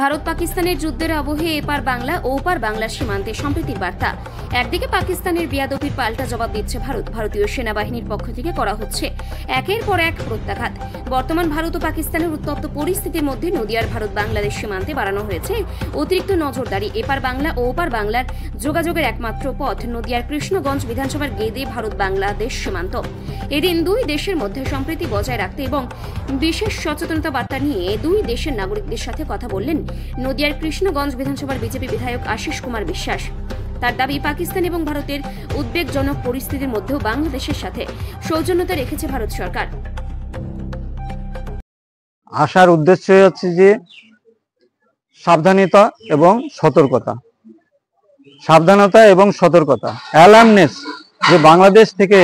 ভারত পাকিস্তানের যুদ্ধের আবহে এপার বাংলা ও ওপার বাংলার সীমান্তে সম্প্রীতির বার্তা। একদিকে পাকিস্তানের বেয়াদবির পাল্টা জবাব দিচ্ছে ভারতীয় সেনাবাহিনীর পক্ষ থেকে করা হচ্ছে একের পর এক প্রত্যাঘাত। বর্তমান ভারত ও পাকিস্তানের উত্তপ্ত পরিস্থিতির মধ্যে নদিয়ার ভারত বাংলাদেশ সীমান্তে বাড়ানো হয়েছে অতিরিক্ত নজরদারি। এপার বাংলা ও ওপার বাংলার যোগাযোগের একমাত্র পথ নদিয়ার কৃষ্ণগঞ্জ বিধানসভার গেদে ভারত বাংলাদেশ সীমান্ত। এদিন দুই দেশের মধ্যে সম্প্রীতি বজায় রাখতে এবং বিশেষ সচেতনতা বার্তা নিয়ে দুই দেশের নাগরিকদের সাথে কথা বললেন নদিয়ার কৃষ্ণগঞ্জ বিধানসভার বিজেপি বিধায়ক আশিস কুমার বিশ্বাস। তার দাবি, পাকিস্তান এবং ভারতের উদ্বেগজনক পরিস্থিতির মধ্যেও বাংলাদেশের সাথে সৌজন্যতা রেখেছে ভারত সরকার। আসার উদ্দেশ্য হচ্ছে যে সাবধানতা এবং সতর্কতা, অ্যালার্মনেস, যে বাংলাদেশ থেকে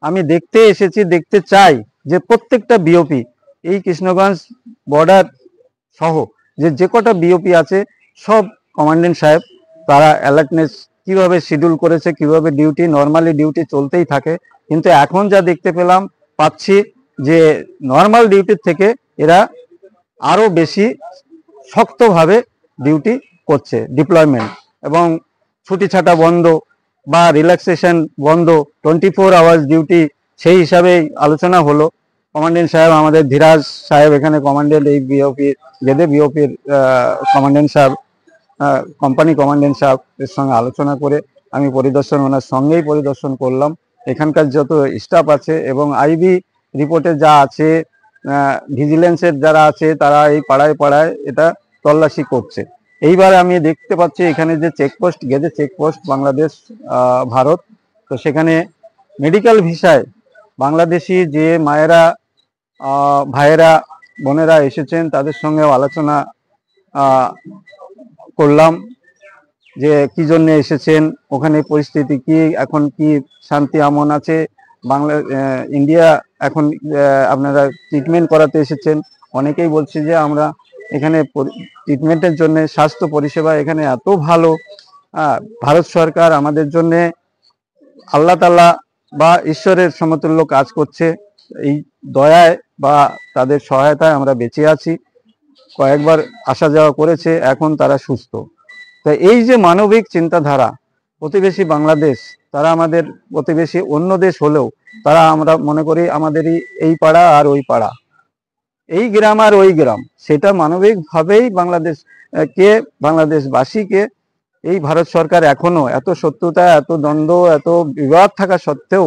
আমি দেখতে এসেছি, দেখতে চাই যে প্রত্যেকটা বিওপি এই কৃষ্ণগঞ্জ বর্ডার সহ যে কটা বিওপি আছে সব কমান্ডেন্ট সাহেব তারা অ্যালার্টনেস কিভাবে শিডিউল করেছে, কিভাবে ডিউটি, নর্মালি ডিউটি চলতেই থাকে, কিন্তু এখন যা দেখতে পাচ্ছি যে নর্মাল ডিউটির থেকে এরা আরো বেশি শক্তভাবে ডিউটি করছে, ডিপ্লয়মেন্ট এবং ছুটি ছাটা বন্ধ বা রিল্যাক্সেশন বন্ধ, 24 আওয়ার্স ডিউটি, সেই হিসাবেই আলোচনা হলো। কমান্ডেন্ট সাহেব আমাদের ধীরাজ সাহেব এখানে কমান্ডেন্ট, এই বিওপির গেদে বিওপির কমান্ডেন্ট সাহেব, কোম্পানি কমান্ডেন্ট সাহেব এর সঙ্গে আলোচনা করে আমি ওনার সঙ্গেই পরিদর্শন করলাম। এখানকার যত স্টাফ আছে এবং আইবি রিপোর্টে যা আছে, ভিজিলেন্সের যারা আছে তারা এই পাড়ায় পাড়ায় এটা তল্লাশি করছে। এইবার আমি দেখতে পাচ্ছি এখানে যে চেকপোস্ট, গেদে চেকপোস্ট বাংলাদেশ ভারত, তো সেখানে মেডিকেল ভিসায় বাংলাদেশি যে মায়েরা, ভাইয়েরা, বোনেরা এসেছেন তাদের সঙ্গেও আলোচনা করলাম যে কি জন্য এসেছেন, ওখানে পরিস্থিতি কি, এখন কি শান্তি আমন আছে, ইন্ডিয়া এখন আপনারা ট্রিটমেন্ট করাতে এসেছেন। অনেকেই বলছে যে আমরা এখানে ট্রিটমেন্টের জন্য, স্বাস্থ্য পরিষেবা এখানে এত ভালো, ভারত সরকার আমাদের জন্য আল্লাহ তাআলা বা ঈশ্বরের সমতুল্য কাজ করছে, এই দয়ায় বা তাদের সহায়তায় আমরা বেঁচে আছি। কয়েকবার আসা যাওয়া করেছে, এখন তারা সুস্থ। তাই এই যে মানবিক চিন্তাধারা, প্রতিবেশী বাংলাদেশ, তারা আমাদের প্রতিবেশী, অন্য দেশ হলেও তারা, আমরা মনে করি আমাদেরই এই পাড়া আর ওই পাড়া, এই গ্রাম আর ওই গ্রাম, সেটা মানবিকভাবেই বাংলাদেশবাসীকে এই ভারত সরকার এখনো এত শত্রুতা, এত দ্বন্দ্ব, এত বিবাদ থাকা সত্ত্বেও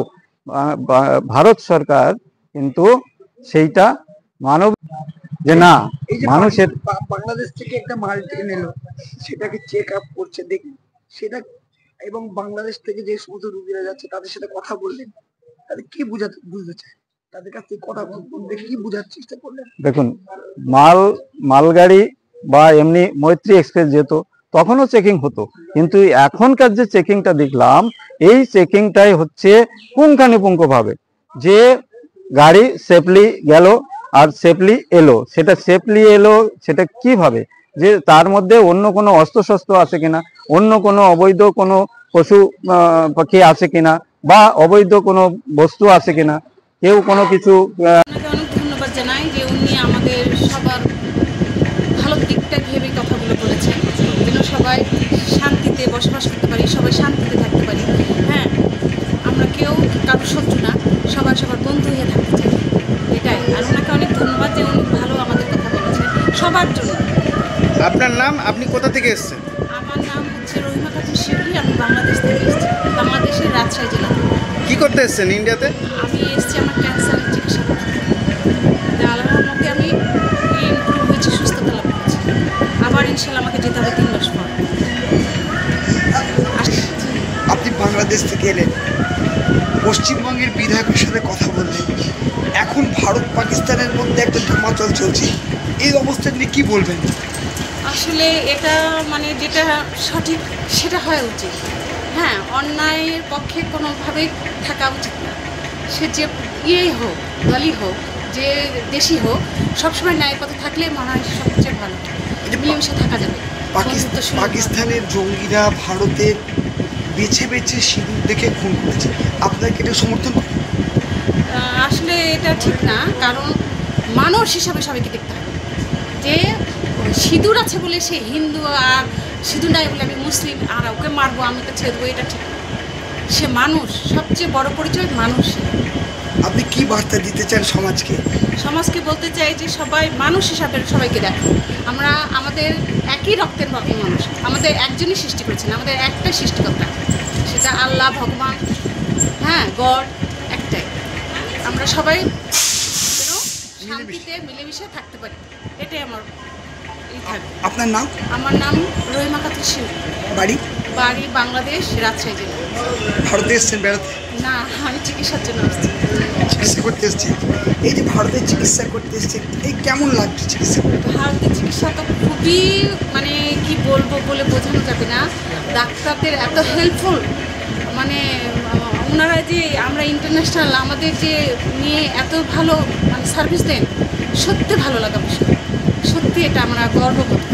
ভারত সরকার কিন্তু সেইটা মানব যে না, মানুষের বাংলাদেশ থেকে একটা মাল ট্রেন এলো, সেটাকে চেক আপ করছে দেখি সেটা, এবং বাংলাদেশ থেকে যে সমস্ত রুগীরা যাচ্ছে তাদের সাথে কথা বললেন, তাদের কি বুঝতে চায়, তাদের কাছ থেকে কথা বলতে কি বোঝার চেষ্টা করলেন? দেখুন, মালগাড়ি বা এমনি মৈত্রী এক্সপ্রেস যেত তখনও চেকিং হতো, কিন্তু এখনকার যে চেকিংটা দেখলাম, এই চেকিংটাই হচ্ছে পুঙ্খানুপুঙ্খভাবে, যে গাড়ি সেফলি গেল আর সেফলি এলো, সেটা কিভাবে, যে তার মধ্যে অন্য কোনো অস্ত্রশস্ত্র আছে কিনা, অন্য কোনো অবৈধ কোনো পশু পাখি আছে কিনা, বা অবৈধ কোনো বস্তু আছে কিনা, কেউ কোনো কিছু। অনেক ধন্যবাদ জানাই যে উনি আমাদের সবার ভালো দিকটা ভেবে কথাগুলো বলেছেন, যেন সবাই শান্তিতে বসবাস করতে পারি, সবাই শান্তিতে থাকতে পারি। হ্যাঁ, আমরা কেউ কারোর শত্রু না, সবার বন্ধু হয়ে থাকতে চাই, এটাই। আর ওনাকে অনেক ধন্যবাদ যে উনি ভালো আমাদের কথা বলেছেন সবার জন্য। আপনার নাম, আপনি কোথা থেকে এসেছেন? আমার নাম হচ্ছে রহিমা খাতুন শিবলি, আমি বাংলাদেশ থেকে এসেছি, বাংলাদেশের রাজশাহী জেলা। কি করতে এসেছেন ইন্ডিয়াতে? আমি এসেছি আমার ক্যান্সারের চিকিৎসা করতে। আল্লাহর মধ্যে আমি ইমপ্রুভ হয়েছি, সুস্থতা লাভ করেছি। আবার ইনশাল্লাহ আমাকে যেতে হবে 3 মাস পর। আপনি বাংলাদেশ থেকে এলেন, পশ্চিমবঙ্গের বিধায়কের সাথে কথা বললেন, এখন ভারত পাকিস্তানের মধ্যে একটা ধামাচল চলছে, এই অবস্থা নিয়ে কি বলবেন? আসলে এটা যেটা সঠিক সেটা হওয়া উচিত। হ্যাঁ, অন্যায়ের পক্ষে কোনোভাবেই থাকা উচিত না। সে যে হোক, দলই হোক, যে দেশই হোক, সবসময় ন্যায়ের পথে থাকলে মনে হয় সবচেয়ে ভালো, মিলেমিশে থাকা যাবে। পাকিস্তানের জঙ্গিরা ভারতের বেছে বেছে সিঁদুর দেখে খুন করেছে, আপনাকে এটা সমর্থন করে? আসলে এটা ঠিক না, কারণ মানুষ হিসাবে সবাইকে দেখতে হবে, যে সিঁদুর আছে বলে সে হিন্দু আর সিঁদুর নাই বলে আমি মুসলিম আর ওকে মারবো আমি তো ছেড়ে দেবো, এটা ঠিক না। সে মানুষ, সবচেয়ে বড় পরিচয় মানুষ। আপনি কি বার্তা দিতে চান সমাজকে? সমাজকে বলতে চাই যে সবাই মানুষ হিসাবে সবাইকে দেখো, আমরা আমাদের একই রক্তের মানুষ, আমাদের একজনই সৃষ্টি করেছেন, আমাদের একটাই সৃষ্টিকর্তা, সেটা আল্লাহ, ভগবান, হ্যাঁ, গড একটাই। আমরা সবাই যেন শান্তিতে মিলেমিশে থাকতে পারি, এটাই আমার থাকবে। আপনার নাম? আমার নাম রহিমা খাতুন সিং। বাড়ি? বাড়ি বাংলাদেশ, রাজশাহী জেলা। ভারতে এসছেন বেড়াতে? না, আমি চিকিৎসার জন্য আসছি। চিকিৎসা করতে এসছেন? এই যে ভারতে চিকিৎসা করতে এসছেন, এই কেমন লাগছে চিকিৎসা করতে? ভারতের চিকিৎসা তো খুবই, মানে কি বলবো বলে বোঝানো যাবে না। ডাক্তারদের এত হেল্পফুল, মানে ওনারা যে আমরা ইন্টারন্যাশনাল আমাদের যে নিয়ে এত ভালো মানে সার্ভিস দেন, সত্যি ভালো লাগা বিষয়, সত্যি এটা আমরা গর্ব করি।